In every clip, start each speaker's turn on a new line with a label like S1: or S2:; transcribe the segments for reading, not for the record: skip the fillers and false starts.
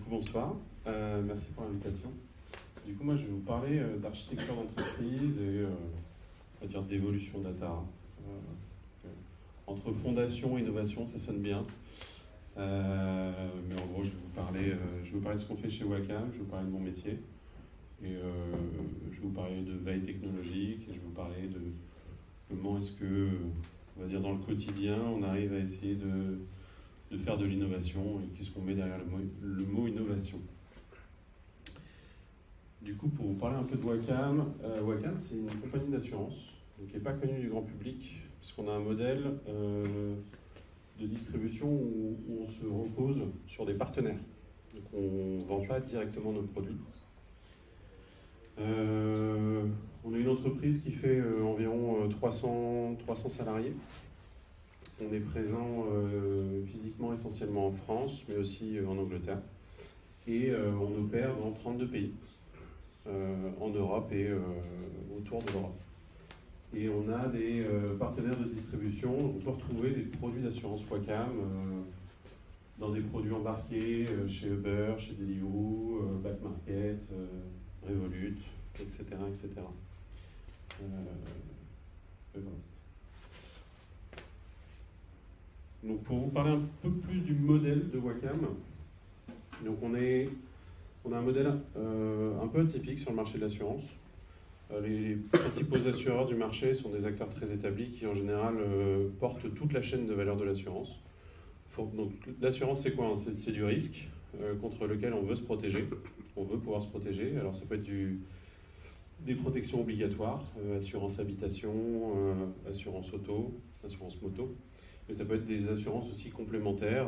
S1: coup, bonsoir. Merci pour l'invitation. Du coup, moi, je vais vous parler d'architecture d'entreprise et on va dire d'évolution data. Entre fondation et innovation, ça sonne bien. Mais en gros, je vais vous parler de ce qu'on fait chez Wacam, je vais vous parler de mon métier. Et je vais vous parler de veille technologique et je vais vous parler de comment est-ce que, on va dire, dans le quotidien, on arrive à essayer de faire de l'innovation et qu'est-ce qu'on met derrière le mot innovation. Du coup, pour vous parler un peu de Wacam, Wacam, c'est une compagnie d'assurance qui n'est pas connue du grand public, puisqu'on a un modèle de distribution où on se repose sur des partenaires. Donc on ne vend pas directement nos produits. On est une entreprise qui fait environ 300 salariés. On est présent physiquement essentiellement en France, mais aussi en Angleterre. Et on opère dans 32 pays, en Europe et autour de l'Europe. Et on a des partenaires de distribution. On peut retrouver des produits d'assurance Wacam dans des produits embarqués chez Uber, chez Deliveroo, Back Market, Revolut, etc. etc. Voilà. Donc pour vous parler un peu plus du modèle de Wacam, donc on a un modèle un peu atypique sur le marché de l'assurance. Les principaux assureurs du marché sont des acteurs très établis qui en général portent toute la chaîne de valeur de l'assurance. Donc l'assurance c'est quoi? C'est du risque contre lequel on veut se protéger, on veut pouvoir se protéger. Alors ça peut être des protections obligatoires, assurance habitation, assurance auto, assurance moto. Mais ça peut être des assurances aussi complémentaires,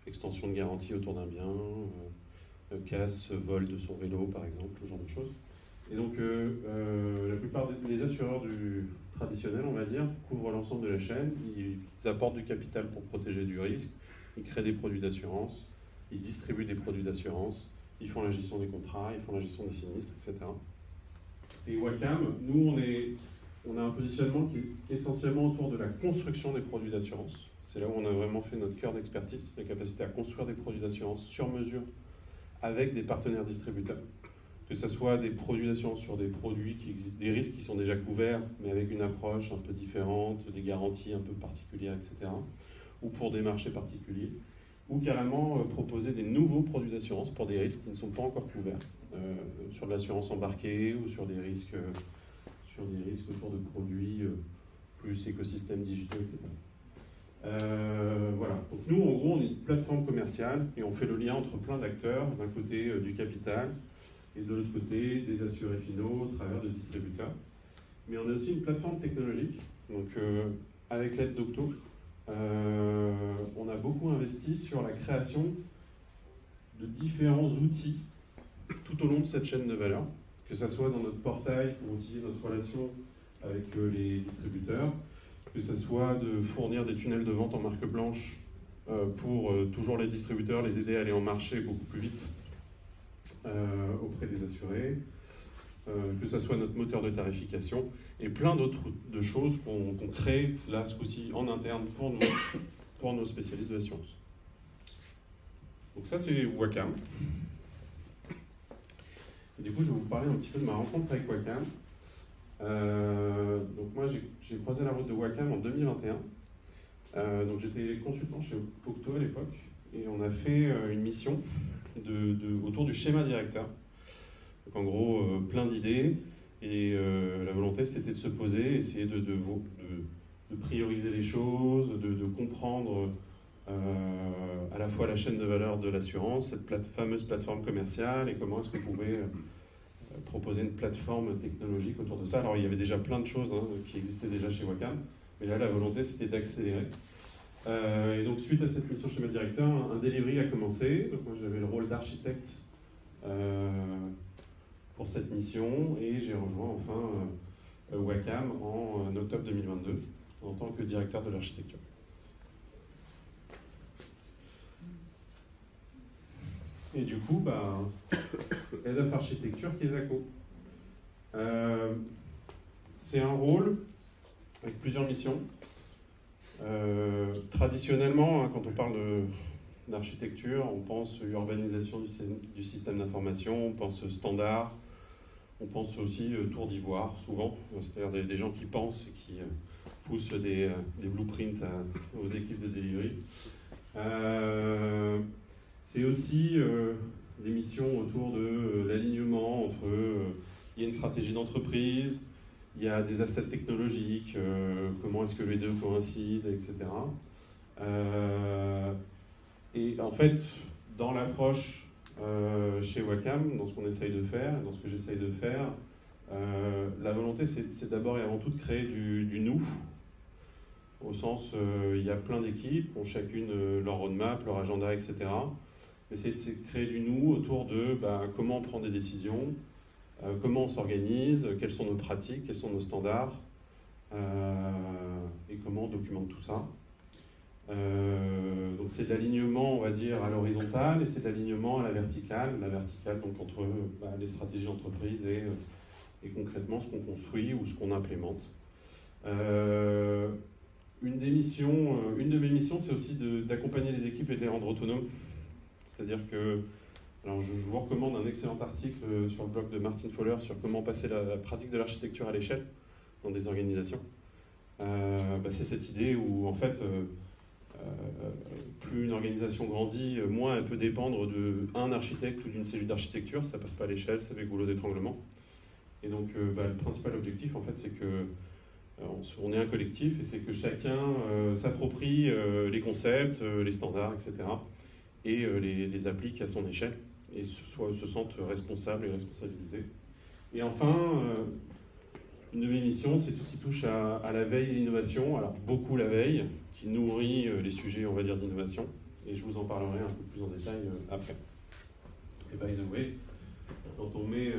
S1: extension de garantie autour d'un bien, casse, vol de son vélo par exemple, ce genre de choses. Et donc la plupart des assureurs traditionnels, on va dire, couvrent l'ensemble de la chaîne. Ils apportent du capital pour protéger du risque, ils créent des produits d'assurance, ils distribuent des produits d'assurance, ils font la gestion des contrats, ils font la gestion des sinistres, etc. Et Wacam, nous, on a un positionnement qui est essentiellement autour de la construction des produits d'assurance. C'est là où on a vraiment fait notre cœur d'expertise, la capacité à construire des produits d'assurance sur mesure avec des partenaires distributeurs. Que ce soit des produits d'assurance sur des produits qui existent, des risques qui sont déjà couverts, mais avec une approche un peu différente, des garanties un peu particulières, etc. Ou pour des marchés particuliers. Ou carrément proposer des nouveaux produits d'assurance pour des risques qui ne sont pas encore couverts, sur de l'assurance embarquée ou sur des risques autour de produits plus écosystèmes digitaux, etc. Voilà. Donc nous, en gros, on est une plateforme commerciale et on fait le lien entre plein d'acteurs, d'un côté du capital et de l'autre côté des assurés finaux au travers de distributeurs. Mais on a aussi une plateforme technologique, donc avec l'aide d'Octo, on a beaucoup investi sur la création de différents outils tout au long de cette chaîne de valeur, que ce soit dans notre portail pour outiller notre relation avec les distributeurs, que ce soit de fournir des tunnels de vente en marque blanche pour toujours les distributeurs, les aider à aller en marché beaucoup plus vite auprès des assurés, que ce soit notre moteur de tarification et plein d'autres choses qu'on crée là ce coup-ci en interne pour nos spécialistes de l'assurance. Donc ça c'est Wacam. Et du coup je vais vous parler un petit peu de ma rencontre avec Wacam. Donc moi j'ai croisé la route de Wacam en 2021. Donc j'étais consultant chez Octo à l'époque et on a fait une mission autour du schéma directeur. Donc en gros, plein d'idées, et la volonté c'était de se poser, essayer de prioriser les choses, de comprendre à la fois la chaîne de valeur de l'assurance, cette fameuse plateforme commerciale, et comment est-ce qu'on pouvait proposer une plateforme technologique autour de ça. Alors il y avait déjà plein de choses qui existaient déjà chez Wacam, mais là la volonté c'était d'accélérer. Et donc suite à cette mission schéma directeur, un delivery a commencé. Donc moi j'avais le rôle d'architecte pour cette mission et j'ai rejoint enfin Wacam en octobre 2022 en tant que directeur de l'architecture. Et du coup, Head of Architecture Kesako. C'est un rôle avec plusieurs missions. Traditionnellement, quand on parle d'architecture, on pense urbanisation du système d'information, on pense standard, on pense aussi tour d'ivoire, souvent, c'est-à-dire des gens qui pensent et qui poussent des blueprints aux équipes de delivery. C'est aussi des missions autour de l'alignement entre... il y a une stratégie d'entreprise, il y a des assets technologiques, comment est-ce que les deux coïncident, etc. Et en fait, dans l'approche chez Wacam, dans ce qu'on essaye de faire, dans ce que j'essaye de faire, la volonté, c'est d'abord et avant tout de créer du nous, au sens, il y a plein d'équipes, ont chacune leur roadmap, leur agenda, etc. Mais c'est de créer du nous autour de comment on prend des décisions, comment on s'organise, quelles sont nos pratiques, quels sont nos standards, et comment on documente tout ça. Donc c'est de l'alignement, on va dire, à l'horizontale, et c'est de l'alignement à la verticale donc entre les stratégies d'entreprise et concrètement ce qu'on construit ou ce qu'on implémente. Une de mes missions, c'est aussi d'accompagner les équipes et de les rendre autonomes. C'est-à-dire que, alors je vous recommande un excellent article sur le blog de Martin Fowler sur comment passer la pratique de l'architecture à l'échelle dans des organisations. C'est cette idée où, en fait, plus une organisation grandit, moins elle peut dépendre d'un architecte ou d'une cellule d'architecture, ça passe pas à l'échelle, ça fait goulot d'étranglement. Et donc, le principal objectif, en fait, c'est que on est un collectif et c'est que chacun s'approprie les concepts, les standards, etc. et les applique à son échelle et se sente responsable et responsabilisé. Et enfin, une de mes missions, c'est tout ce qui touche à la veille et l'innovation. Alors, beaucoup la veille, qui nourrit les sujets, on va dire, d'innovation. Et je vous en parlerai un peu plus en détail après. Et by the way, quand on met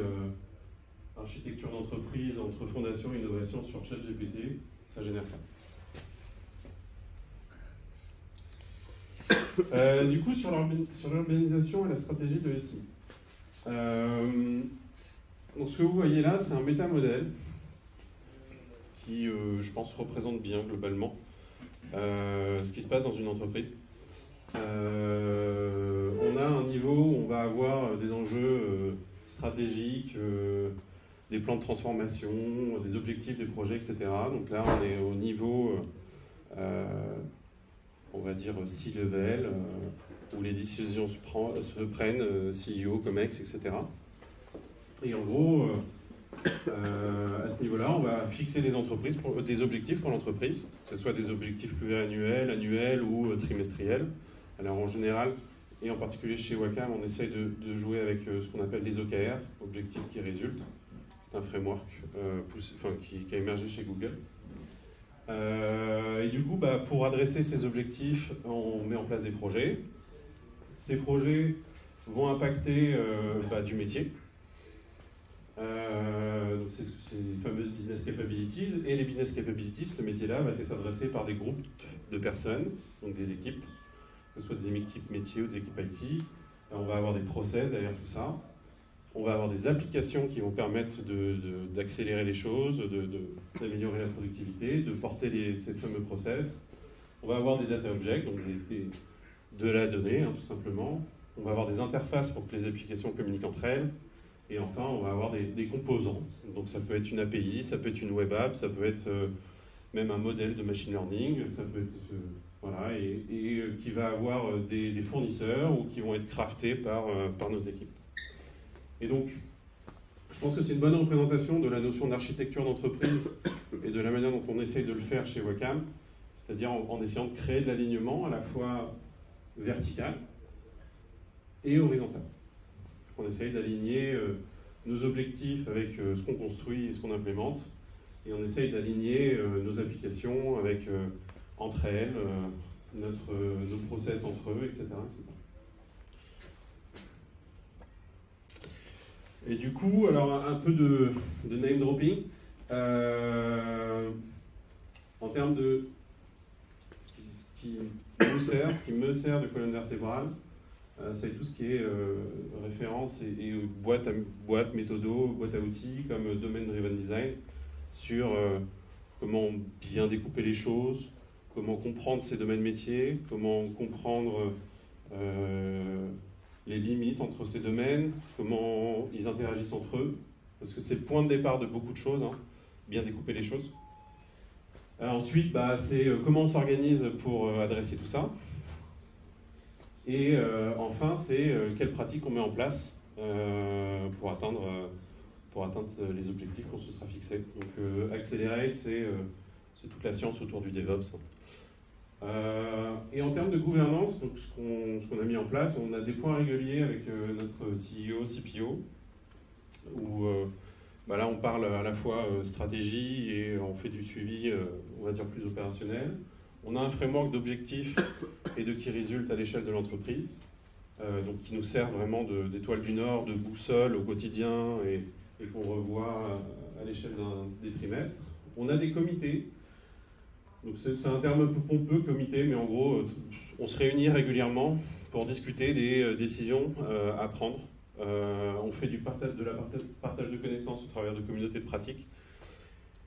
S1: architecture d'entreprise entre fondation et innovation sur ChatGPT, ça génère ça. Du coup, sur l'urbanisation et la stratégie de SI. Donc ce que vous voyez là, c'est un métamodèle qui, je pense, représente bien globalement ce qui se passe dans une entreprise. On a un niveau où on va avoir des enjeux stratégiques, des plans de transformation, des objectifs, des projets, etc. Donc là, on est au niveau, on va dire, C-level, où les décisions se prennent, CEO, COMEX, etc. Et en gros, à ce niveau-là, on va fixer des objectifs pour l'entreprise, que ce soit des objectifs pluriannuels, annuels ou trimestriels. Alors en général, et en particulier chez Wacam, on essaye de jouer avec ce qu'on appelle les OKR, objectifs qui résultent. C'est un framework qui a émergé chez Google. Et du coup, pour adresser ces objectifs, on met en place des projets. Ces projets vont impacter du métier. Donc c'est les fameuses business capabilities. Et les business capabilities, ce métier-là va être adressé par des groupes de personnes, donc des équipes, que ce soit des équipes métiers ou des équipes IT. On va avoir des process derrière tout ça. On va avoir des applications qui vont permettre d'accélérer les choses, d'améliorer la productivité, de porter ces fameux process. On va avoir des data objects, donc de la donnée, tout simplement. On va avoir des interfaces pour que les applications communiquent entre elles. Et enfin, on va avoir des composants. Donc ça peut être une API, ça peut être une web app, ça peut être même un modèle de machine learning, ça peut être... et qui va avoir des fournisseurs ou qui vont être craftés par nos équipes. Et donc, je pense que c'est une bonne représentation de la notion d'architecture d'entreprise et de la manière dont on essaye de le faire chez Wacam, c'est-à-dire en essayant de créer de l'alignement à la fois vertical et horizontal. On essaye d'aligner nos objectifs avec ce qu'on construit et ce qu'on implémente, et on essaye d'aligner nos applications avec, entre elles, nos process entre eux, etc. Et du coup, alors un peu de name dropping. En termes de ce qui me sert de colonne vertébrale, c'est tout ce qui est référence et boîte, méthodo, boîte à outils comme Domain Driven Design sur comment bien découper les choses, comment comprendre ces domaines métiers, comment comprendre les limites entre ces domaines, comment ils interagissent entre eux, parce que c'est le point de départ de beaucoup de choses, hein, bien découper les choses. Ensuite, c'est comment on s'organise pour adresser tout ça. Et enfin, c'est quelles pratiques on met en place pour atteindre les objectifs qu'on se sera fixés. Donc Accelerate, c'est toute la science autour du DevOps. Et en termes de gouvernance, donc ce qu'on a mis en place, on a des points réguliers avec notre CEO, CPO, où là on parle à la fois stratégie et on fait du suivi, on va dire, plus opérationnel. On a un framework d'objectifs et de key results à l'échelle de l'entreprise, donc qui nous sert vraiment d'étoile du Nord, de boussole au quotidien et qu'on revoit à l'échelle des trimestres. On a des comités. Donc c'est un terme un peu pompeux, comité, mais en gros, on se réunit régulièrement pour discuter des décisions à prendre. On fait du partage de connaissances au travers de communautés de pratique.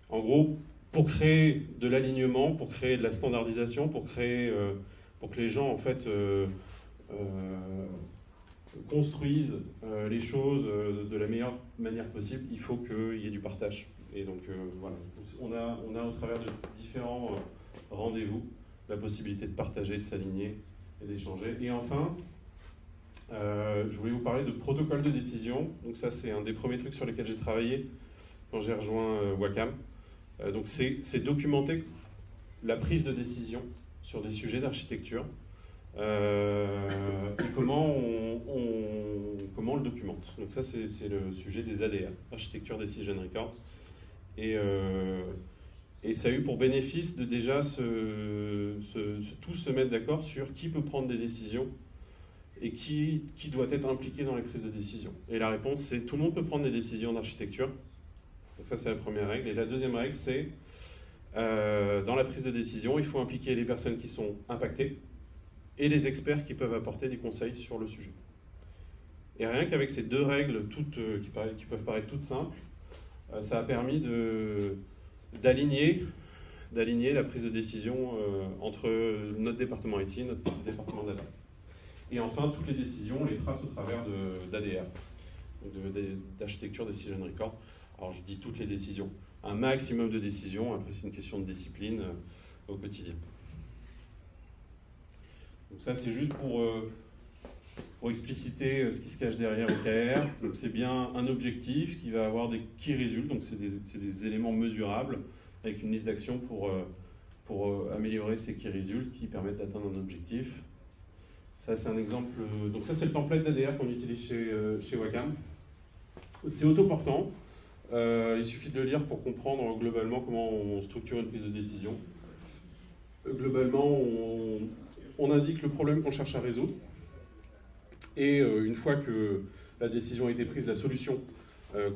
S1: En gros, pour créer de l'alignement, pour créer de la standardisation, pour que les gens en fait construisent les choses de la meilleure manière possible, il faut qu'il y ait du partage. Et donc voilà, on a au travers de différents rendez-vous la possibilité de partager, de s'aligner et d'échanger. Et enfin, je voulais vous parler de protocole de décision. Donc ça, c'est un des premiers trucs sur lesquels j'ai travaillé quand j'ai rejoint Wacom. Donc c'est documenter la prise de décision sur des sujets d'architecture et comment on le documente. Donc ça, c'est le sujet des ADR, Architecture Decision Record. Et ça a eu pour bénéfice de déjà tous se mettre d'accord sur qui peut prendre des décisions et qui doit être impliqué dans les prises de décision. Et la réponse, c'est tout le monde peut prendre des décisions d'architecture. Donc ça, c'est la première règle. Et la deuxième règle, c'est dans la prise de décision, il faut impliquer les personnes qui sont impactées et les experts qui peuvent apporter des conseils sur le sujet. Et rien qu'avec ces deux règles qui peuvent paraître toutes simples, ça a permis d'aligner la prise de décision entre notre département IT et notre département data. Et enfin, toutes les décisions, on les trace au travers d'ADR, d'Architecture Decision Record. Alors je dis toutes les décisions, un maximum de décisions, après c'est une question de discipline au quotidien. Donc ça, c'est juste pour expliciter ce qui se cache derrière OKR. Donc c'est bien un objectif qui va avoir des key results, donc c'est des éléments mesurables avec une liste d'actions pour améliorer ces key results qui permettent d'atteindre un objectif. Ça, c'est un exemple. Donc ça, c'est le template d'ADR qu'on utilise chez Wacom. C'est autoportant. Il suffit de le lire pour comprendre globalement comment on structure une prise de décision. Globalement, on indique le problème qu'on cherche à résoudre. Et une fois que la décision a été prise, la solution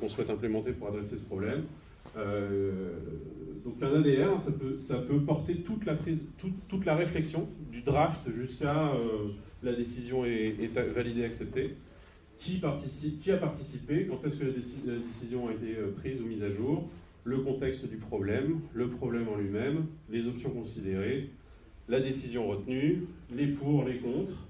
S1: qu'on souhaite implémenter pour adresser ce problème. Donc un ADR, ça peut porter toute la réflexion, du draft jusqu'à la décision est validée, acceptée. Qui a participé, quand est-ce que la décision a été prise ou mise à jour, le contexte du problème, le problème en lui-même, les options considérées, la décision retenue, les pour, les contre,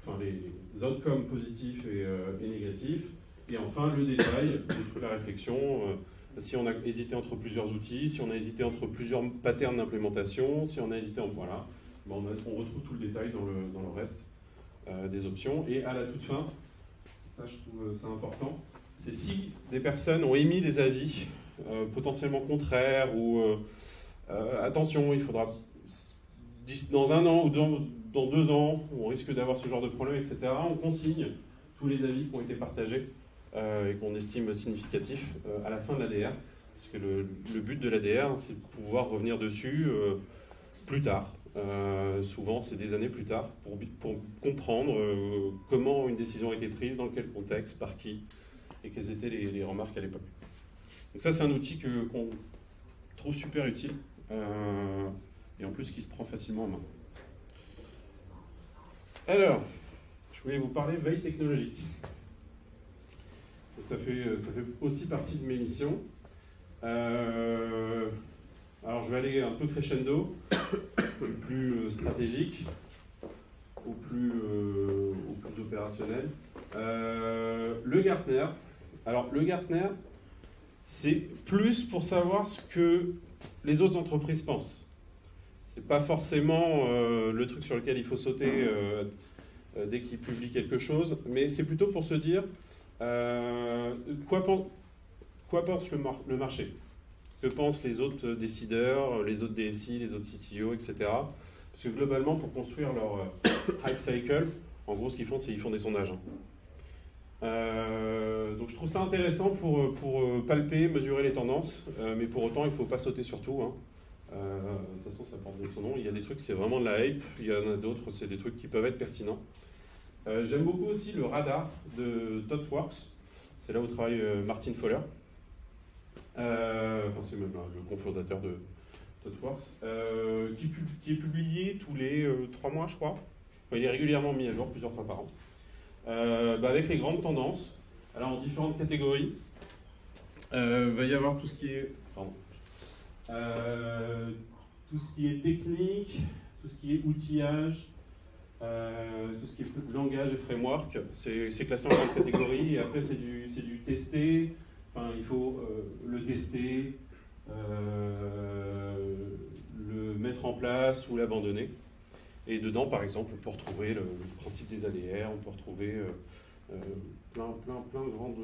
S1: enfin les outcomes positifs et négatifs, et enfin le détail de toute la réflexion, si on a hésité entre plusieurs outils, si on a hésité entre plusieurs patterns d'implémentation, si on a hésité en voilà, on retrouve tout le détail dans le reste des options. Et à la toute fin, ça je trouve ça important, c'est si des personnes ont émis des avis potentiellement contraires ou attention, il faudra dans 1 an ou dans 2 ans, où on risque d'avoir ce genre de problème, etc. On consigne tous les avis qui ont été partagés et qu'on estime significatifs à la fin de l'ADR, parce que le but de l'ADR, c'est de pouvoir revenir dessus plus tard. Souvent, c'est des années plus tard, pour comprendre comment une décision a été prise, dans quel contexte, par qui, et quelles étaient les remarques à l'époque. Donc ça, c'est un outil qu'on trouve super utile, et en plus qui se prend facilement en main. Alors, je voulais vous parler veille technologique. Ça fait aussi partie de mes missions. Alors, je vais aller un peu crescendo, plus stratégique. au plus opérationnel. Le Gartner. Alors, le Gartner, c'est plus pour savoir ce que les autres entreprises pensent. C'est pas forcément le truc sur lequel il faut sauter dès qu'ils publient quelque chose, mais c'est plutôt pour se dire quoi pense le marché, que pensent les autres décideurs, les autres DSI, les autres CTO, etc. Parce que globalement, pour construire leur hype cycle, en gros, ce qu'ils font, c'est qu'ils font des sondages. Donc je trouve ça intéressant pour palper, mesurer les tendances, mais pour autant, il ne faut pas sauter sur tout. De toute façon, ça porte son nom. Il y a des trucs, c'est vraiment de la hype. Il y en a d'autres, c'est des trucs qui peuvent être pertinents. J'aime beaucoup aussi le radar de ThoughtWorks. C'est là où travaille Martin Fowler. C'est même le cofondateur de ThoughtWorks, qui est publié tous les 3 mois, je crois. Il est régulièrement mis à jour, plusieurs fois par an. Avec les grandes tendances, alors en différentes catégories. Va y avoir tout ce qui est... tout ce qui est technique, tout ce qui est outillage, tout ce qui est langage et framework, c'est classé en 4 catégories, et après c'est du tester, enfin il faut le tester, le mettre en place ou l'abandonner. Et dedans, par exemple, on peut retrouver le principe des ADR, on peut retrouver plein de grands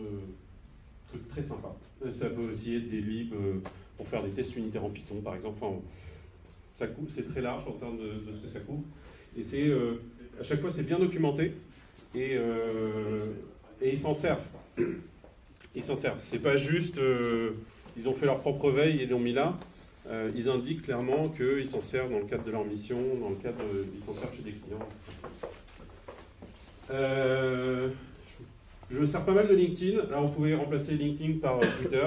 S1: trucs très sympas. Ça peut aussi être des libs pour faire des tests unitaires en Python, par exemple. Enfin, c'est très large en termes de ce que ça couvre. Et à chaque fois, c'est bien documenté et ils s'en servent. Ils s'en servent. C'est pas juste, ils ont fait leur propre veille et l'ont mis là. Ils indiquent clairement qu'ils s'en servent dans le cadre de leur mission, dans le cadre, ils s'en servent chez des clients. Je sers pas mal de LinkedIn. Alors, vous pouvez remplacer LinkedIn par Twitter.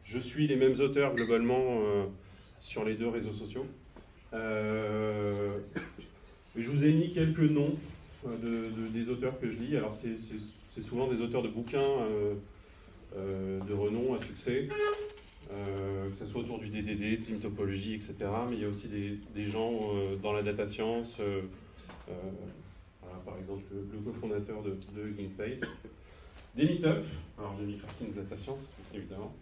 S1: Je suis les mêmes auteurs globalement sur les 2 réseaux sociaux. Je vous ai mis quelques noms des auteurs que je lis. Alors, c'est souvent des auteurs de bouquins de renom à succès. Que ce soit autour du DDD, Team Topology, etc. Mais il y a aussi des gens dans la data science, voilà, par exemple le cofondateur de Hugging Face. Des meet-up, alors j'ai mis Crafting Data Science, évidemment.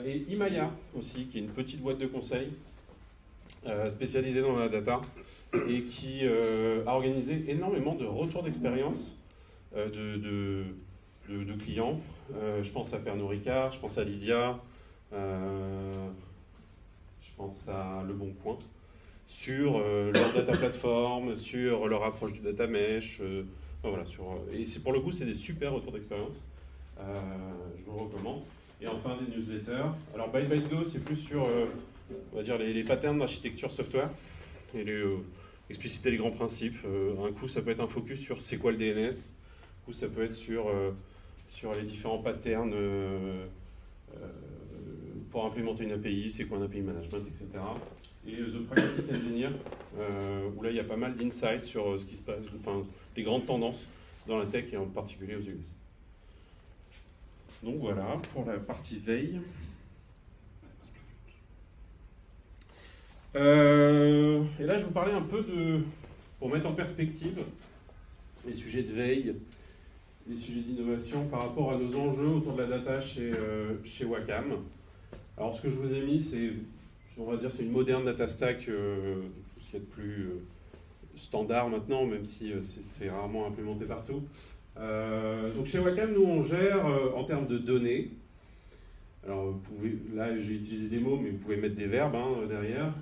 S1: Et Imaya aussi, qui est une petite boîte de conseil spécialisée dans la data et qui a organisé énormément de retours d'expérience de clients. Je pense à Pernod Ricard, je pense à Lydia, je pense à Le Bon Coin, sur leur data platform, sur leur approche du data mesh. Voilà, et pour le coup, c'est des super retours d'expérience. Je vous le recommande. Et enfin, des newsletters. Alors, ByteByteGo, c'est plus sur, on va dire, les patterns d'architecture software et expliciter les grands principes. Un coup, ça peut être un focus sur c'est quoi le DNS. Un coup, ça peut être sur les différents patterns pour implémenter une API, c'est quoi un API management, etc. Et The Pragmatic Engineer, où là il y a pas mal d'insights sur ce qui se passe, enfin les grandes tendances dans la tech et en particulier aux US. Donc voilà pour la partie veille. Et là je vais vous parler un peu pour mettre en perspective les sujets de veille, les sujets d'innovation par rapport à nos enjeux autour de la data chez Wacom. Alors ce que je vous ai mis, on va dire, c'est une moderne data stack, tout ce qu'il y a de plus standard maintenant, même si c'est rarement implémenté partout. Donc chez Wacom, nous on gère en termes de données. Alors là j'ai utilisé des mots, mais vous pouvez mettre des verbes derrière.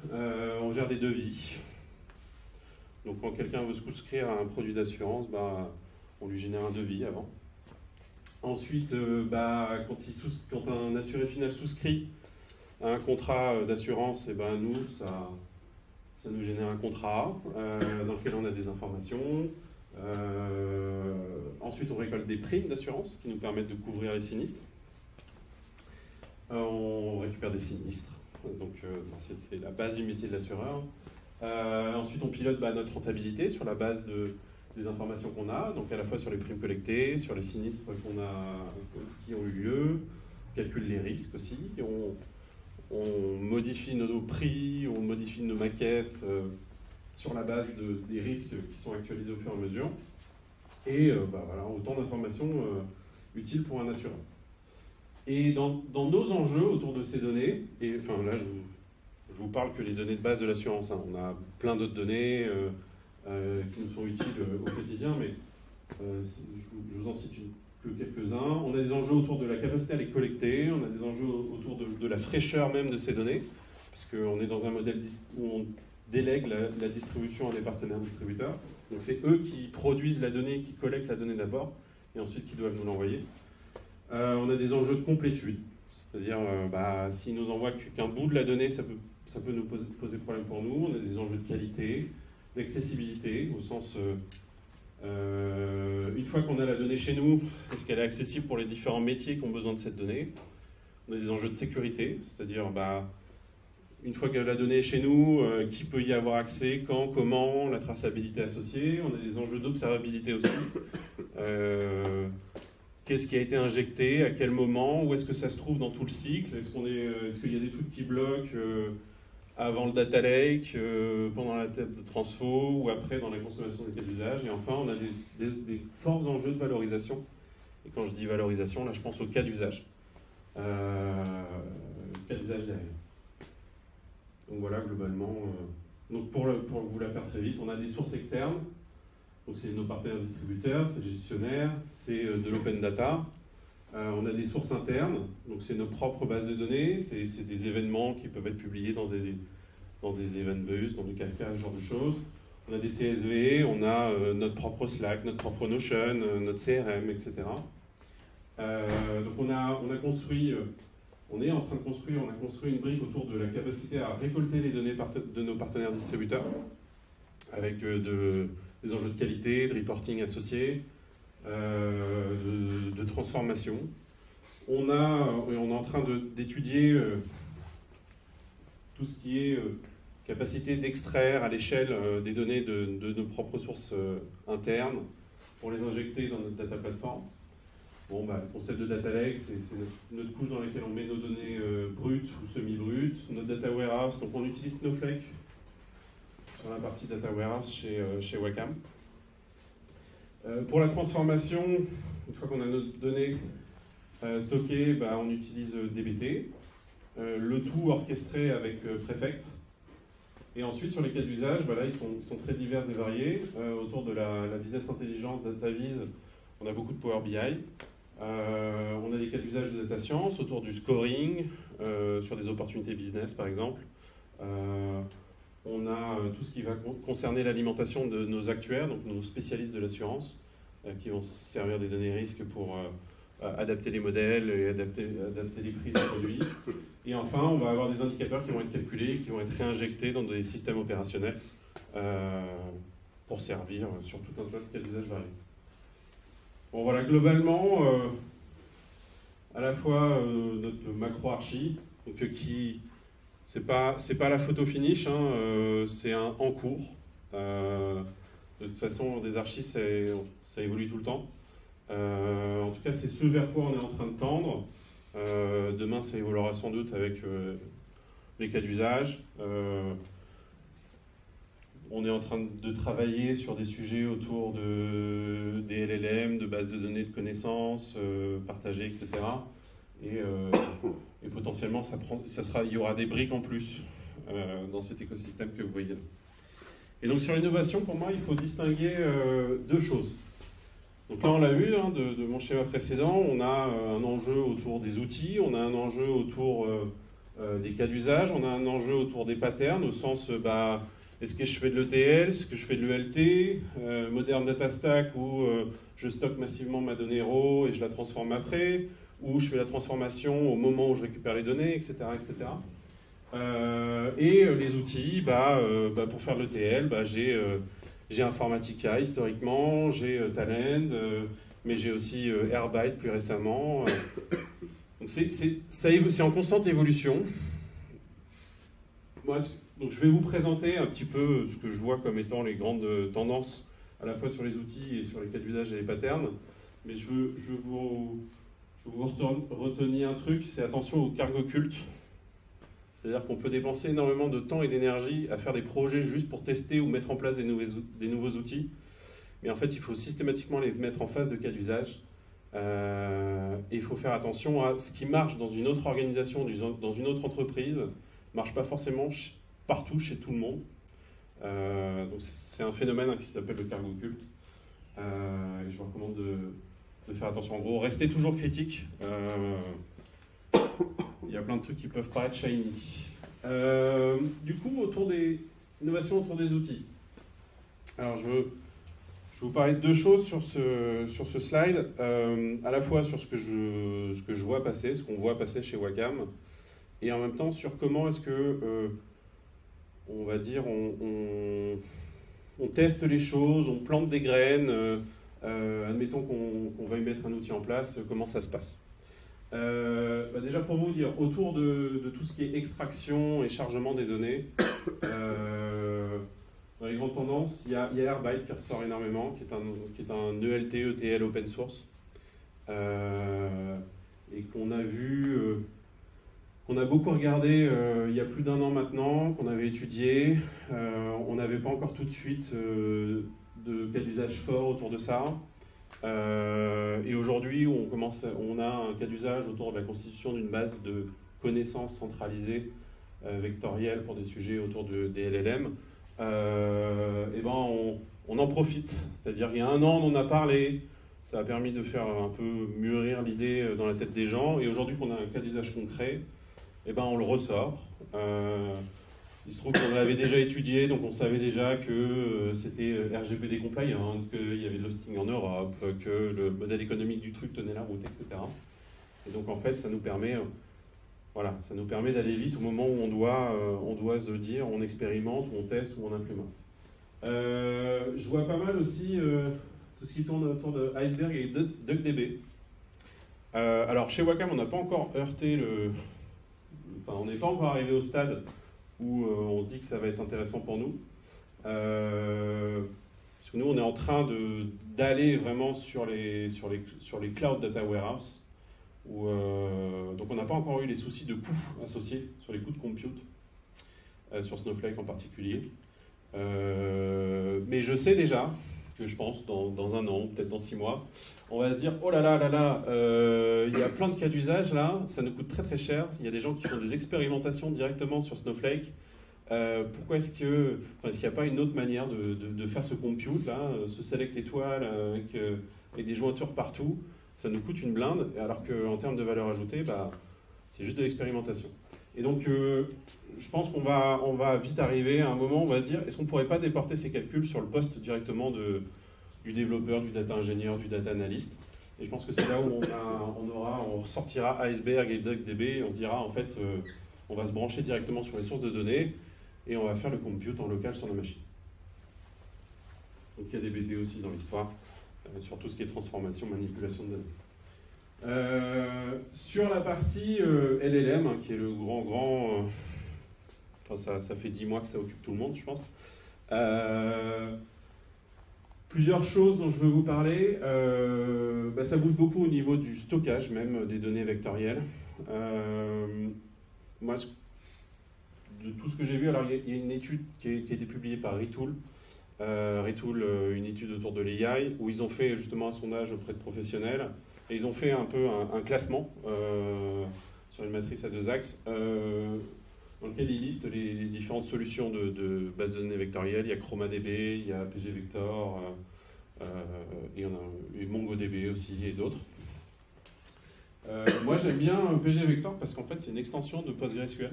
S1: On gère des devis. Donc quand quelqu'un veut souscrire à un produit d'assurance, on lui génère un devis avant. Ensuite, quand un assuré final souscrit à un contrat d'assurance, nous, ça nous génère un contrat dans lequel on a des informations. Ensuite, on récolte des primes d'assurance qui nous permettent de couvrir les sinistres. On récupère des sinistres. Donc, c'est la base du métier de l'assureur. Ensuite, on pilote notre rentabilité sur la base des informations qu'on a, donc à la fois sur les primes collectées, sur les sinistres qui ont eu lieu, on calcule les risques aussi, on modifie nos prix, on modifie nos maquettes sur la base des risques qui sont actualisés au fur et à mesure. Et voilà, autant d'informations utiles pour un assureur. Et dans nos enjeux autour de ces données, et enfin là je vous parle que les données de base de l'assurance, hein, on a plein d'autres données qui nous sont utiles au quotidien, mais je vous en cite que quelques-uns. On a des enjeux autour de la capacité à les collecter, on a des enjeux autour de la fraîcheur même de ces données, parce qu'on est dans un modèle où on délègue la distribution à des partenaires distributeurs. Donc c'est eux qui produisent la donnée, qui collectent la donnée d'abord, et ensuite qui doivent nous l'envoyer. On a des enjeux de complétude, c'est-à-dire s'ils nous envoient qu'un bout de la donnée, ça peut nous poser problème pour nous. On a des enjeux de qualité, d'accessibilité, au sens, une fois qu'on a la donnée chez nous, est-ce qu'elle est accessible pour les différents métiers qui ont besoin de cette donnée? On a des enjeux de sécurité, c'est-à-dire, une fois que la donnée est chez nous, qui peut y avoir accès, quand, comment, la traçabilité associée. On a des enjeux d'observabilité aussi. Qu'est-ce qui a été injecté, à quel moment, où est-ce que ça se trouve dans tout le cycle? Est-ce qu'il y a des trucs qui bloquent avant le data lake, pendant la table de transfo, ou après dans la consommation des cas d'usage? Et enfin, on a des forts enjeux de valorisation. Et quand je dis valorisation, là je pense au cas d'usage. Cas d'usage derrière. Donc voilà, globalement, donc pour vous la faire très vite, on a des sources externes. Donc c'est nos partenaires distributeurs, c'est les gestionnaires, c'est de l'open data. On a des sources internes, donc c'est nos propres bases de données, c'est des événements qui peuvent être publiés dans des Eventbus, dans du Kafka, ce genre de choses. On a des CSV, on a notre propre Slack, notre propre Notion, notre CRM, etc. Donc on a construit, on est en train de construire, on a construit une brique autour de la capacité à récolter les données de nos partenaires distributeurs, avec des enjeux de qualité, de reporting associés, de transformation. On est en train d'étudier tout ce qui est capacité d'extraire à l'échelle des données de nos propres sources internes pour les injecter dans notre data platform. Bon, le concept de data lake, c'est notre couche dans laquelle on met nos données brutes ou semi-brutes. Notre data warehouse, donc on utilise Snowflake sur la partie data warehouse chez Wacom. Pour la transformation, une fois qu'on a nos données stockées, on utilise DBT, le tout orchestré avec Prefect. Et ensuite, sur les cas d'usage, là, ils sont très divers et variés. Autour de la business intelligence, DataVis, on a beaucoup de Power BI. On a des cas d'usage de data science autour du scoring, sur des opportunités business, par exemple. On a tout ce qui va concerner l'alimentation de nos actuaires, donc nos spécialistes de l'assurance, qui vont se servir des données risques pour adapter les modèles et adapter les prix des produits. Et enfin, on va avoir des indicateurs qui vont être calculés, qui vont être réinjectés dans des systèmes opérationnels pour servir sur tout un tas de cas d'usage variés. Bon voilà, globalement, à la fois notre macro-archi, donc qui... C'est pas la photo finish, c'est un en cours. De toute façon, des archis, ça évolue tout le temps. En tout cas, c'est ce vers quoi on est en train de tendre. Demain, ça évoluera sans doute avec les cas d'usage. On est en train de travailler sur des sujets autour des LLM, de bases de données de connaissances partagées, etc. Et potentiellement, il y aura des briques en plus dans cet écosystème que vous voyez. Et donc sur l'innovation, pour moi, il faut distinguer deux choses. Donc là, on l'a vu de mon schéma précédent, on a un enjeu autour des outils, on a un enjeu autour des cas d'usage, on a un enjeu autour des patterns, au sens, est-ce que je fais de l'ETL, est-ce que je fais de l'ELT, Modern Data Stack, où je stocke massivement ma donnée raw et je la transforme après, où je fais la transformation au moment où je récupère les données, etc. etc. Et les outils, pour faire l'ETL, j'ai Informatica historiquement, j'ai Talend, mais j'ai aussi Airbyte plus récemment. Donc c'est en constante évolution. Donc je vais vous présenter un petit peu ce que je vois comme étant les grandes tendances, à la fois sur les outils et sur les cas d'usage et les patterns. Mais je veux vous retenir un truc, c'est attention au cargo culte. C'est-à-dire qu'on peut dépenser énormément de temps et d'énergie à faire des projets juste pour tester ou mettre en place des nouveaux outils. Mais en fait, il faut systématiquement les mettre en face de cas d'usage. Et il faut faire attention à ce qui marche dans une autre organisation, dans une autre entreprise, ne marche pas forcément partout, chez tout le monde. Donc c'est un phénomène qui s'appelle le cargo culte. Et je vous recommande de faire attention. En gros, restez toujours critique. Il y a plein de trucs qui peuvent paraître shiny. Du coup, autour des innovations autour des outils. Alors, je vais vous parler de deux choses sur ce slide. À la fois sur ce que je vois passer, ce qu'on voit passer chez Wacom, et en même temps sur comment est-ce que, on va dire, on teste les choses, on plante des graines, admettons qu'on va y mettre un outil en place, comment ça se passe. Déjà pour vous dire, autour de tout ce qui est extraction et chargement des données, dans les grandes tendances, il y a Airbyte qui ressort énormément, qui est un ELT, ETL open source, et qu'on a vu, qu'on a beaucoup regardé il y a plus d'1 an maintenant, qu'on avait étudié. On n'avait pas encore tout de suite de cas d'usage fort autour de ça. Et aujourd'hui, on a un cas d'usage autour de la constitution d'une base de connaissances centralisées vectorielles pour des sujets autour des LLM. Et ben on en profite. C'est-à-dire, il y a 1 an, on en a parlé. Ça a permis de faire un peu mûrir l'idée dans la tête des gens. Et aujourd'hui, qu'on a un cas d'usage concret, et ben on le ressort. Il se trouve qu'on l'avait déjà étudié, donc on savait déjà que c'était RGPD compliant, qu'il y avait de l'hosting en Europe, que le modèle économique du truc tenait la route, etc. Et donc en fait, ça nous permet, d'aller vite au moment où on doit se dire, on expérimente, ou on teste, ou on implémente. Je vois pas mal aussi tout ce qui tourne autour de Iceberg et DuckDB. Alors chez Wacom, on n'a pas encore heurté on n'est pas encore arrivé au stade où on se dit que ça va être intéressant pour nous. Parce que nous, on est en train d'aller vraiment sur les Cloud Data Warehouse. Donc on n'a pas encore eu les soucis de coûts associés sur les coûts de compute, sur Snowflake en particulier. Mais je sais déjà que je pense dans 1 an, peut-être dans 6 mois, on va se dire, oh là là là là, il y a plein de cas d'usage là, ça nous coûte très très cher, il y a des gens qui font des expérimentations directement sur Snowflake. Pourquoi est-ce qu'il n'y a pas une autre manière de faire ce compute là, ce select étoile avec des jointures partout, ça nous coûte une blinde, alors qu'en termes de valeur ajoutée, c'est juste de l'expérimentation. Et donc, je pense qu'on va vite arriver à un moment où on va se dire, est-ce qu'on ne pourrait pas déporter ces calculs sur le poste directement du développeur, du data ingénieur, du data analyst. Et je pense que c'est là où on ressortira Iceberg et DuckDB, et on se dira, en fait, on va se brancher directement sur les sources de données, et on va faire le compute en local sur la machine. Donc il y a des BT aussi dans l'histoire, sur tout ce qui est transformation, manipulation de données. Sur la partie LLM, qui est le grand... ça fait 10 mois que ça occupe tout le monde, je pense. Plusieurs choses dont je veux vous parler. Ça bouge beaucoup au niveau du stockage même des données vectorielles. Moi, de tout ce que j'ai vu, alors il y a une étude qui a été publiée par Retool. Une étude autour de l'AI, où ils ont fait justement un sondage auprès de professionnels, et ils ont fait un peu un classement sur une matrice à 2 axes, dans lequel ils listent les différentes solutions de bases de données vectorielles. Il y a ChromaDB, il y a pgvector, il y en a MongoDB aussi, et d'autres. Moi j'aime bien pgvector parce qu'en fait c'est une extension de PostgreSQL.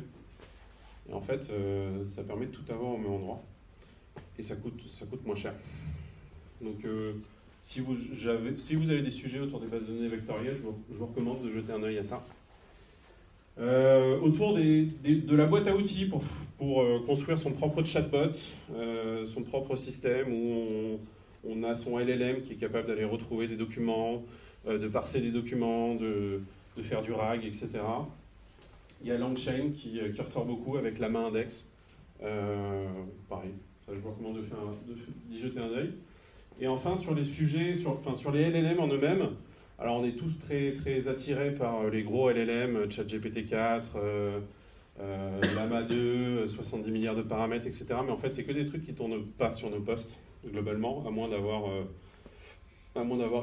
S1: Et en fait, ça permet de tout avoir au même endroit. Et ça coûte moins cher. Donc, si vous avez des sujets autour des bases de données vectorielles, je vous recommande de jeter un œil à ça. Autour de la boîte à outils pour construire son propre chatbot, son propre système où on a son LLM qui est capable d'aller retrouver des documents, de parser des documents, de faire du RAG, etc. Il y a LangChain qui ressort beaucoup avec la main index. Pareil, ça, je vous recommande d'y jeter un œil. Et enfin, sur les sujets, sur les LLM en eux-mêmes, alors on est tous très, très attirés par les gros LLM, ChatGPT 4, Llama 2, 70 milliards de paramètres, etc. Mais en fait, c'est que des trucs qui ne tournent pas sur nos postes, globalement, à moins d'avoir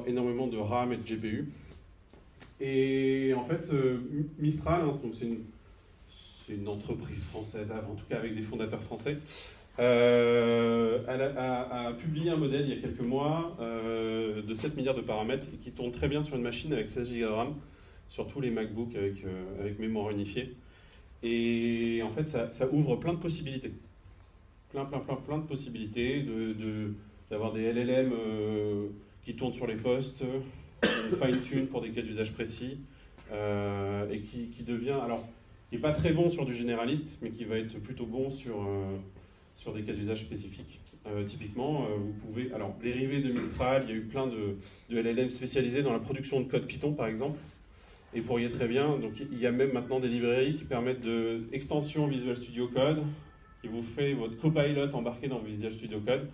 S1: énormément de RAM et de GPU. Et en fait, Mistral, hein, c'est une entreprise française, en tout cas avec des fondateurs français, a publié un modèle il y a quelques mois de 7 milliards de paramètres et qui tourne très bien sur une machine avec 16 Go de RAM, sur tous les MacBooks avec mémoire unifiée. Et en fait, ça ouvre plein de possibilités. Plein de possibilités d'avoir des LLM qui tournent sur les postes, fine-tune pour des cas d'usage précis, et qui devient, alors, qui n'est pas très bon sur du généraliste, mais qui va être plutôt bon sur des cas d'usage spécifiques. Typiquement, vous pouvez, alors, dérivé de Mistral, il y a eu plein de LLM spécialisés dans la production de code Python, par exemple, et vous pourriez très bien, donc il y a même maintenant des librairies qui permettent d'extension Visual Studio Code, qui vous fait votre copilot embarqué dans Visual Studio Code,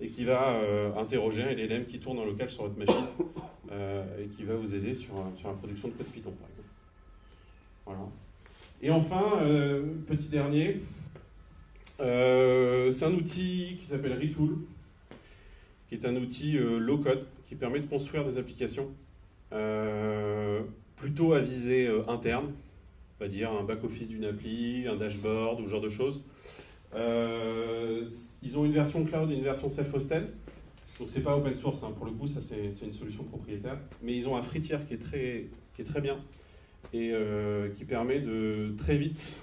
S1: et qui va interroger un LLM qui tourne en local sur votre machine, et qui va vous aider sur la production de code Python, par exemple. Voilà. Et enfin, petit dernier, c'est un outil qui s'appelle Retool, qui est un outil low-code, qui permet de construire des applications plutôt à visée interne, on va dire un back-office d'une appli, un dashboard ou ce genre de choses. Ils ont une version cloud et une version self-hosted, donc c'est pas open source, hein. Pour le coup ça c'est une solution propriétaire, mais ils ont un free tier qui est très bien et qui permet de très vite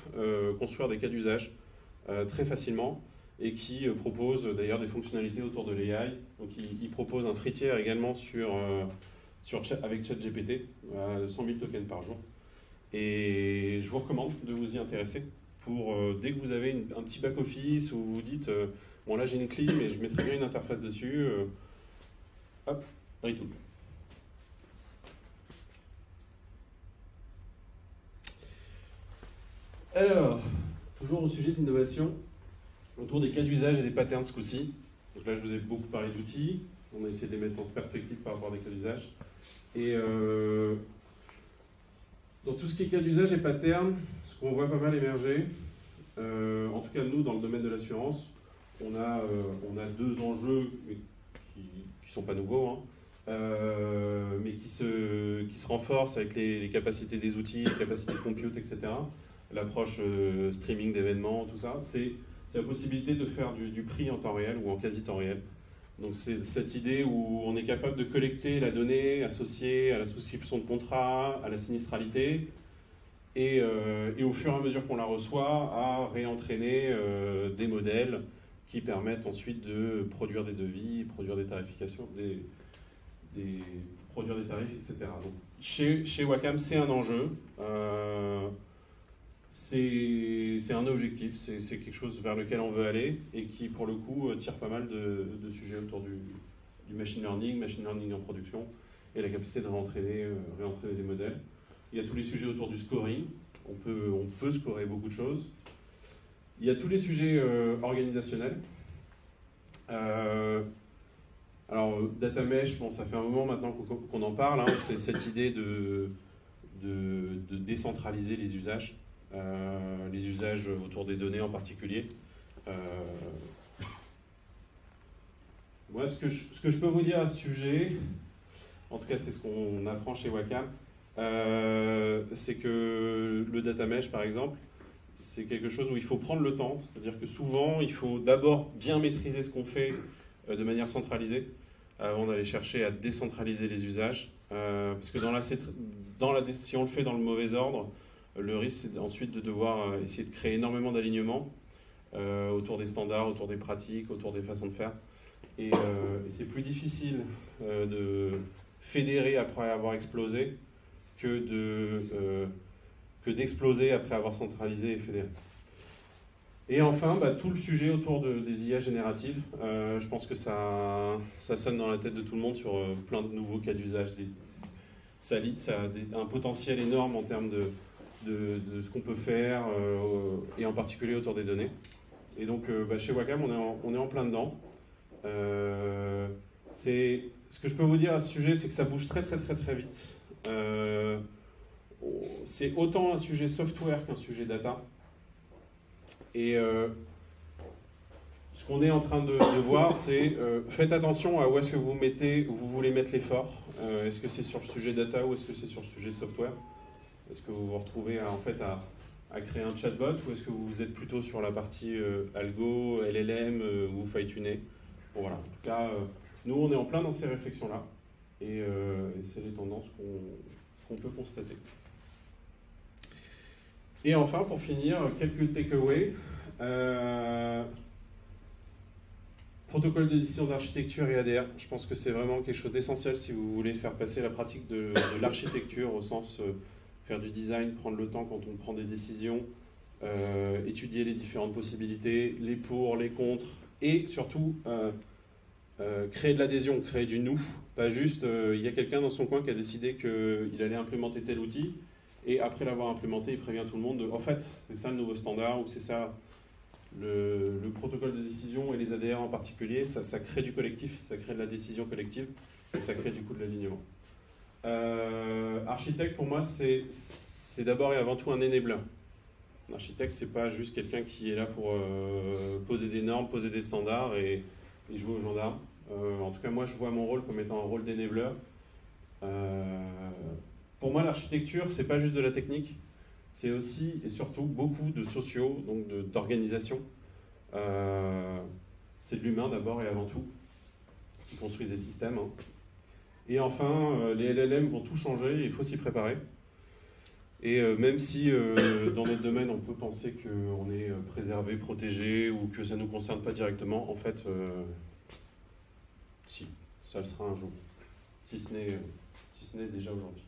S1: construire des cas d'usage très facilement et qui propose d'ailleurs des fonctionnalités autour de l'AI. Donc ils proposent un free tier également avec ChatGPT, 100 000 tokens par jour. Et je vous recommande de vous y intéresser pour dès que vous avez un petit back-office où vous vous dites bon là j'ai une clim et je mettrai bien une interface dessus, hop, Retool. Alors, toujours au sujet d'innovation, autour des cas d'usage et des patterns ce coup-ci. Donc là je vous ai beaucoup parlé d'outils, on a essayé de les mettre en perspective par rapport à des cas d'usage. Et dans tout ce qui est cas d'usage et pattern, ce qu'on voit pas mal émerger, en tout cas nous dans le domaine de l'assurance, on a deux enjeux qui sont pas nouveaux, hein, mais qui se renforcent avec les capacités des outils, les capacités de compute, etc. L'approche streaming d'événements, tout ça, c'est la possibilité de faire du prix en temps réel ou en quasi temps réel. Donc c'est cette idée où on est capable de collecter la donnée associée à la souscription de contrat, à la sinistralité, et au fur et à mesure qu'on la reçoit, à réentraîner des modèles qui permettent ensuite de produire des devis, produire des tarifications, produire des tarifs, etc. Donc, chez Wacom, c'est un enjeu, c'est un objectif, c'est quelque chose vers lequel on veut aller et qui, pour le coup, tire pas mal de sujets autour du machine learning en production et la capacité de réentraîner des modèles. Il y a tous les sujets autour du scoring, on peut scorer beaucoup de choses. Il y a tous les sujets organisationnels. Alors, data mesh, bon, ça fait un moment maintenant qu'on en parle, hein, c'est cette idée de décentraliser les usages autour des données en particulier. Moi, ce que je peux vous dire à ce sujet, en tout cas c'est ce qu'on apprend chez Wacom, c'est que le data mesh, par exemple, c'est quelque chose où il faut prendre le temps, c'est-à-dire que souvent, il faut d'abord bien maîtriser ce qu'on fait de manière centralisée, avant d'aller chercher à décentraliser les usages, parce que si on le fait dans le mauvais ordre, le risque, c'est ensuite de devoir essayer de créer énormément d'alignements autour des standards, autour des pratiques, autour des façons de faire. Et c'est plus difficile de fédérer après avoir explosé que d'exploser après avoir centralisé et fédéré. Et enfin, tout le sujet autour des IA génératives, je pense que ça sonne dans la tête de tout le monde sur plein de nouveaux cas d'usage. Ça a un potentiel énorme en termes de ce qu'on peut faire, et en particulier autour des données. Et donc, chez Wacom, on est en plein dedans. Ce que je peux vous dire à ce sujet, c'est que ça bouge très vite. C'est autant un sujet software qu'un sujet data. Et ce qu'on est en train de voir, c'est faites attention à où est-ce que vous voulez mettre l'effort. Est-ce que c'est sur le sujet data ou est-ce que c'est sur le sujet software? Est-ce que vous vous retrouvez à créer un chatbot ou est-ce que vous êtes plutôt sur la partie algo, LLM ou fine-tuner? Bon, voilà. En tout cas, nous, on est en plein dans ces réflexions-là et c'est les tendances qu'on peut constater. Et enfin, pour finir, quelques takeaways. Protocole de décision d'architecture et ADR, je pense que c'est vraiment quelque chose d'essentiel si vous voulez faire passer la pratique de l'architecture au sens faire du design, prendre le temps quand on prend des décisions, étudier les différentes possibilités, les pour, les contre, et surtout créer de l'adhésion, créer du nous. Pas juste, il y a quelqu'un dans son coin qui a décidé qu'il allait implémenter tel outil, et après l'avoir implémenté, il prévient tout le monde en fait, c'est ça le nouveau standard, ou c'est ça le protocole de décision et les ADR en particulier, ça crée du collectif, ça crée de la décision collective, et ça crée du coup de l'alignement. Architecte, pour moi, c'est d'abord et avant tout un enabler. Un architecte, c'est pas juste quelqu'un qui est là pour poser des normes, poser des standards et jouer aux gendarmes. En tout cas, moi, je vois mon rôle comme étant un rôle d'enabler. Pour moi, l'architecture, c'est pas juste de la technique, c'est aussi et surtout beaucoup de sociaux, donc d'organisation. C'est de l'humain d'abord et avant tout, qui construisent des systèmes. Hein. Et enfin, les LLM vont tout changer, il faut s'y préparer. Et même si dans notre domaine, on peut penser qu'on est préservé, protégé, ou que ça ne nous concerne pas directement, en fait, si, ça le sera un jour, si ce n'est déjà aujourd'hui.